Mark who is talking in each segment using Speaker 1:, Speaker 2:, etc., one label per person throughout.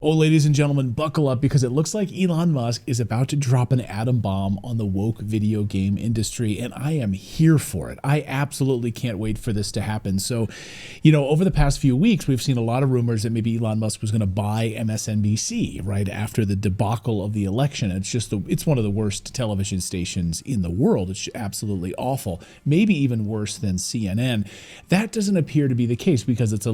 Speaker 1: Oh, ladies and gentlemen, buckle up because it looks like Elon Musk is about to drop an atom bomb on the woke video game industry, and I am here for it. I absolutely can't wait for this to happen. So, over the past few weeks, we've seen a lot of rumors that maybe Elon Musk was going to buy MSNBC right after the debacle of the election. It's one of the worst television stations in the world. It's absolutely awful, maybe even worse than CNN. That doesn't appear to be the case because it's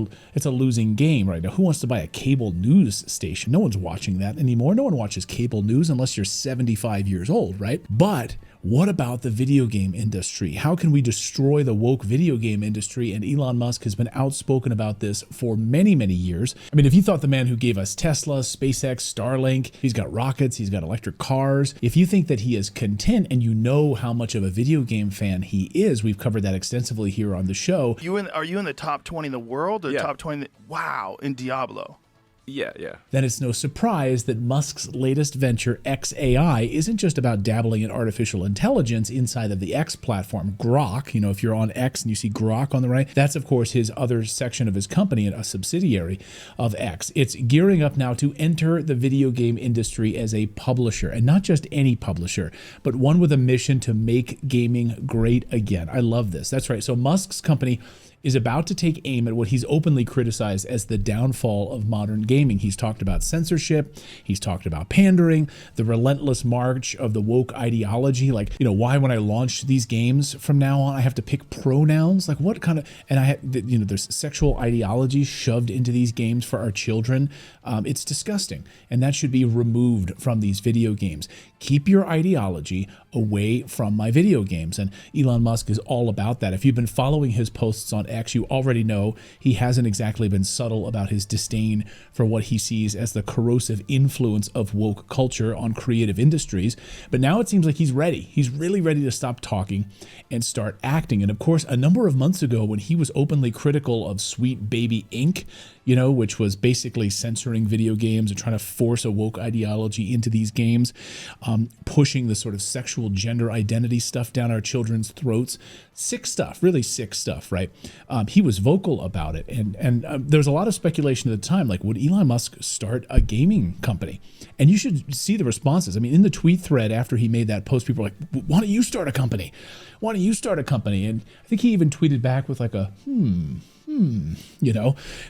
Speaker 1: a losing game right now. Who wants to buy a cable news station? No one's watching that anymore. No one watches cable news unless you're 75 years old, right? But what about the video game industry? How can we destroy the woke video game industry? And Elon Musk has been outspoken about this for many, many years. I mean, if you thought the man who gave us Tesla, SpaceX, Starlink, he's got rockets, he's got electric cars, if you think that he is content and you know how much of a video game fan he is, we've covered that extensively here on the show.
Speaker 2: Are you in the top 20 in the world or top 20? Wow, in Diablo.
Speaker 3: Yeah.
Speaker 1: Then it's no surprise that Musk's latest venture, xAI, isn't just about dabbling in artificial intelligence inside of the X platform, Grok. If you're on X and you see Grok on the right, that's of course his other section of his company and a subsidiary of X. It's gearing up now to enter the video game industry as a publisher, and not just any publisher, but one with a mission to make gaming great again. I love this. That's right. So Musk's company is about to take aim at what he's openly criticized as the downfall of modern gaming. He's talked about censorship. He's talked about pandering, the relentless march of the woke ideology. Why when I launch these games from now on, I have to pick pronouns? Like what kind of, and there's sexual ideology shoved into these games for our children. It's disgusting. And that should be removed from these video games. Keep your ideology away from my video games. And Elon Musk is all about that. If you've been following his posts on X, you already know he hasn't exactly been subtle about his disdain for what he sees as the corrosive influence of woke culture on creative industries. But now it seems like he's ready. He's really ready to stop talking and start acting. And of course, a number of months ago when he was openly critical of Sweet Baby Inc., which was basically censoring video games and trying to force a woke ideology into these games, pushing the sort of sexual gender identity stuff down our children's throats. Sick stuff, really sick stuff, right? He was vocal about it. And there was a lot of speculation at the time, like, would Elon Musk start a gaming company? And you should see the responses. I mean, in the tweet thread after he made that post, people were like, why don't you start a company? Why don't you start a company? And I think he even tweeted back with like a,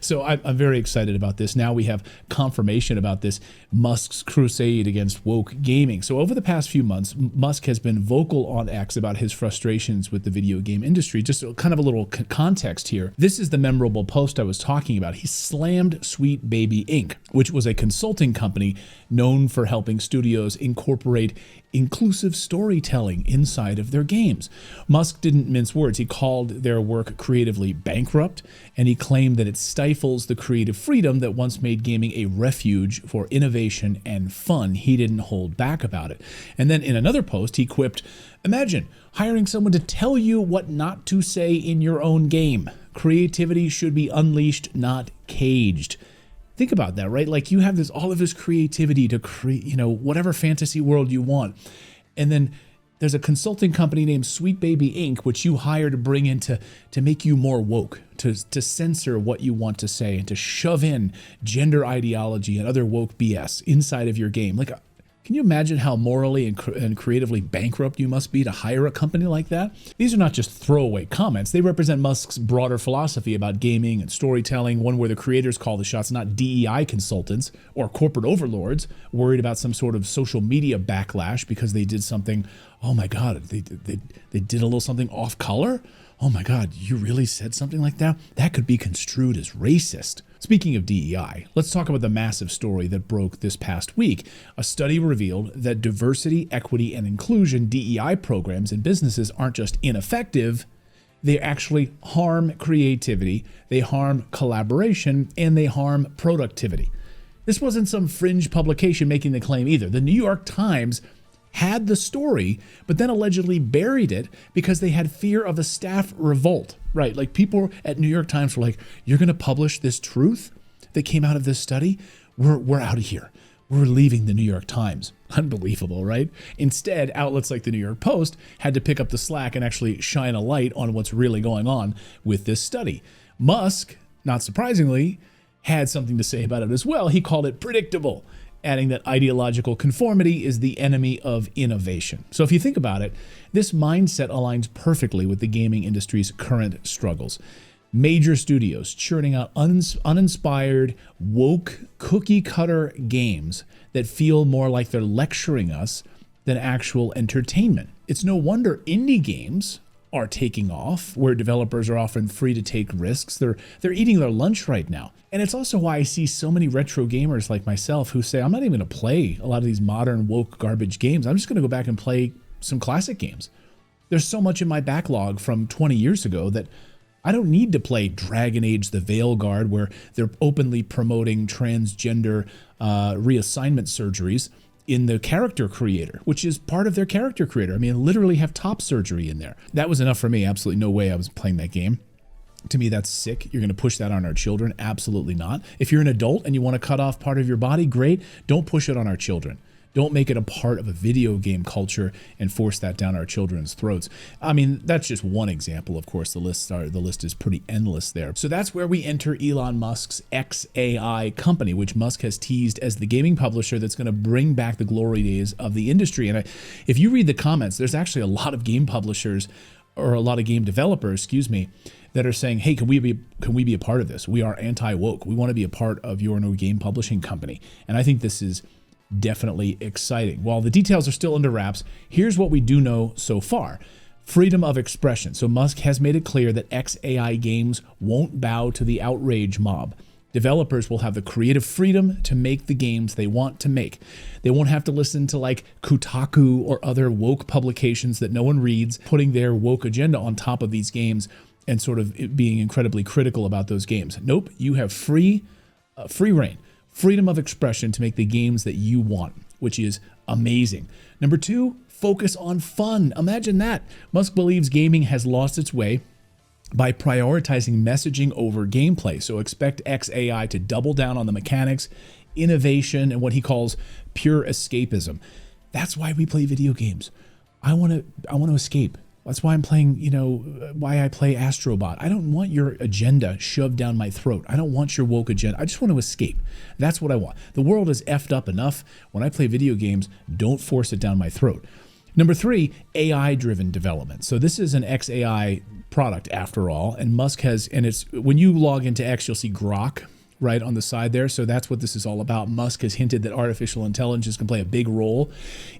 Speaker 1: So I'm very excited about this. Now we have confirmation about this Musk's crusade against woke gaming. So over the past few months, Musk has been vocal on X about his frustrations with the video game industry. Just kind of a little context here. This is the memorable post I was talking about. He slammed Sweet Baby Inc., which was a consulting company known for helping studios incorporate inclusive storytelling inside of their games. Musk didn't mince words. He called their work creatively bankrupt, and he claimed that it stifles the creative freedom that once made gaming a refuge for innovation and fun. He didn't hold back about it. And then in another post, he quipped, "Imagine hiring someone to tell you what not to say in your own game. Creativity should be unleashed, not caged." Think about that, right? Like you have all of this creativity to create, whatever fantasy world you want. And then there's a consulting company named Sweet Baby Inc., which you hire to bring in to make you more woke, to censor what you want to say and to shove in gender ideology and other woke BS inside of your game. Like, can you imagine how morally and creatively bankrupt you must be to hire a company like that? These are not just throwaway comments. They represent Musk's broader philosophy about gaming and storytelling, one where the creators call the shots, not DEI consultants or corporate overlords worried about some sort of social media backlash because they did something, oh my God, they did a little something off color? Oh my God, you really said something like that? That could be construed as racist. Speaking of DEI, let's talk about the massive story that broke this past week. A study revealed that diversity, equity, and inclusion DEI programs in businesses aren't just ineffective, they actually harm creativity, they harm collaboration, and they harm productivity. This wasn't some fringe publication making the claim either. The New York Times had the story, but then allegedly buried it because they had fear of a staff revolt, right? Like people at New York Times were like, you're going to publish this truth that came out of this study? We're out of here. We're leaving the New York Times. Unbelievable, right? Instead, outlets like the New York Post had to pick up the slack and actually shine a light on what's really going on with this study. Musk, not surprisingly, had something to say about it as well. He called it predictable, adding that ideological conformity is the enemy of innovation. So if you think about it, this mindset aligns perfectly with the gaming industry's current struggles. Major studios churning out uninspired, woke, cookie-cutter games that feel more like they're lecturing us than actual entertainment. It's no wonder indie games are taking off, where developers are often free to take risks. They're eating their lunch right now. And it's also why I see so many retro gamers like myself who say, I'm not even going to play a lot of these modern woke garbage games. I'm just going to go back and play some classic games. There's so much in my backlog from 20 years ago that I don't need to play Dragon Age the Veilguard, where they're openly promoting transgender reassignment surgeries in the character creator, which is part of their character creator. I mean, literally have top surgery in there. That was enough for me. Absolutely no way I was playing that game. To me, that's sick. You're going to push that on our children? Absolutely not. If you're an adult and you want to cut off part of your body, great. Don't push it on our children. Don't make it a part of a video game culture and force that down our children's throats. I mean, that's just one example. Of course, the list is pretty endless there. So that's where we enter Elon Musk's xAI company, which Musk has teased as the gaming publisher that's going to bring back the glory days of the industry. And if you read the comments, there's actually a lot of game publishers, or a lot of game developers, excuse me, that are saying, hey, can we be a part of this? We are anti-woke. We want to be a part of your new game publishing company. And I think this is definitely exciting. While the details are still under wraps, here's what we do know so far. Freedom of expression. So Musk has made it clear that xAI games won't bow to the outrage mob. Developers will have the creative freedom to make the games they want to make. They won't have to listen to like Kotaku or other woke publications that no one reads, putting their woke agenda on top of these games and sort of being incredibly critical about those games. Nope, you have free reign. Freedom of expression to make the games that you want, which is amazing. Number 2, focus on fun. Imagine that. Musk believes gaming has lost its way by prioritizing messaging over gameplay. So expect xAI to double down on the mechanics, innovation, and what he calls pure escapism. That's why we play video games. I want to escape. That's why I'm playing, why I play Astrobot. I don't want your agenda shoved down my throat. I don't want your woke agenda. I just want to escape. That's what I want. The world is effed up enough. When I play video games, don't force it down my throat. Number 3, AI-driven development. So this is an xAI product after all, and Musk has, and it's, when you log into X, you'll see Grok right on the side there. So that's what this is all about. Musk has hinted that artificial intelligence can play a big role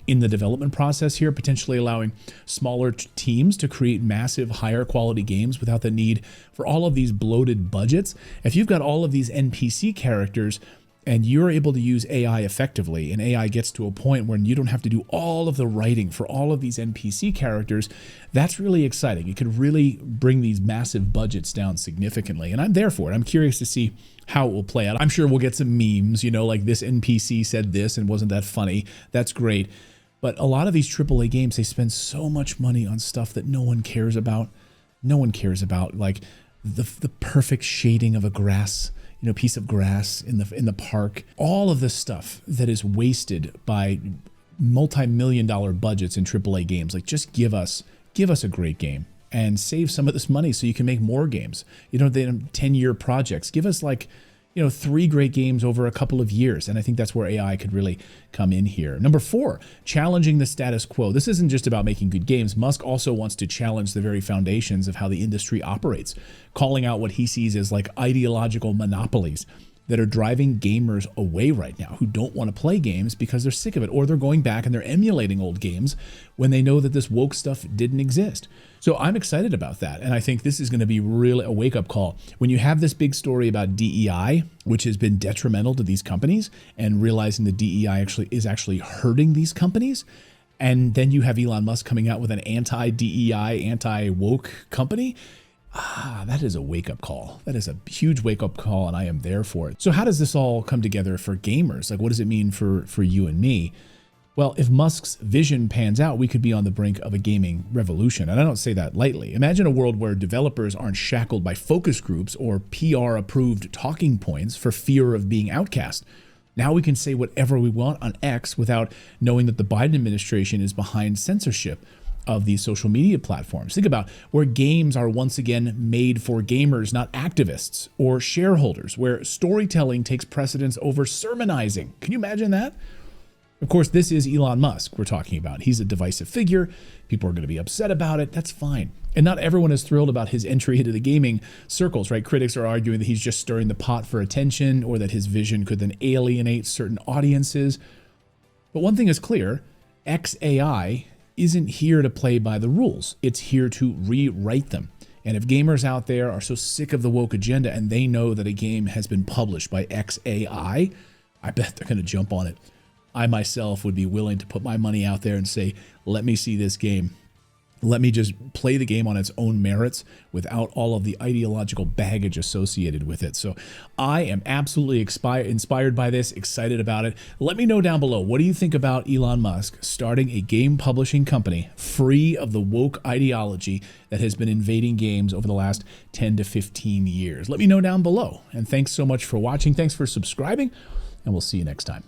Speaker 1: in the development process here, potentially allowing smaller teams to create massive, higher quality games without the need for all of these bloated budgets. If you've got all of these NPC characters and you're able to use AI effectively, and AI gets to a point where you don't have to do all of the writing for all of these NPC characters, that's really exciting. It could really bring these massive budgets down significantly, and I'm there for it. I'm curious to see how it will play out. I'm sure we'll get some memes, like this NPC said this and wasn't that funny. That's great. But a lot of these AAA games, they spend so much money on stuff that no one cares about. No one cares about, like the perfect shading of a piece of grass in the park. All of this stuff that is wasted by multi-million-dollar budgets in AAA games. Like, just give us a great game and save some of this money so you can make more games. The 10-year projects. Give us 3 great games over a couple of years. And I think that's where AI could really come in here. Number 4, challenging the status quo. This isn't just about making good games. Musk also wants to challenge the very foundations of how the industry operates, calling out what he sees as like ideological monopolies that are driving gamers away right now, who don't want to play games because they're sick of it, or they're going back and they're emulating old games when they know that this woke stuff didn't exist. So I'm excited about that, and I think this is going to be really a wake-up call. When you have this big story about DEI, which has been detrimental to these companies, and realizing the DEI is actually hurting these companies, and then you have Elon Musk coming out with an anti-DEI, anti-woke company, that is a wake-up call. That is a huge wake-up call, and I am there for it. So how does this all come together for gamers? Like, what does it mean for you and me? Well, if Musk's vision pans out, we could be on the brink of a gaming revolution. And I don't say that lightly. Imagine a world where developers aren't shackled by focus groups or PR-approved talking points for fear of being outcast. Now we can say whatever we want on X without knowing that the Biden administration is behind censorship. of these social media platforms. Think about where games are once again made for gamers, not activists or shareholders, where storytelling takes precedence over sermonizing. Can you imagine that? Of course, this is Elon Musk we're talking about. He's a divisive figure. People are going to be upset about it. That's fine. And not everyone is thrilled about his entry into the gaming circles, right? Critics are arguing that he's just stirring the pot for attention, or that his vision could then alienate certain audiences. But one thing is clear, XAI isn't here to play by the rules. It's here to rewrite them. And if gamers out there are so sick of the woke agenda and they know that a game has been published by XAI, I bet they're going to jump on it. I myself would be willing to put my money out there and say, let me see this game. Let me just play the game on its own merits without all of the ideological baggage associated with it. So I am absolutely inspired by this, excited about it. Let me know down below, what do you think about Elon Musk starting a game publishing company free of the woke ideology that has been invading games over the last 10 to 15 years? Let me know down below. And thanks so much for watching. Thanks for subscribing, and we'll see you next time.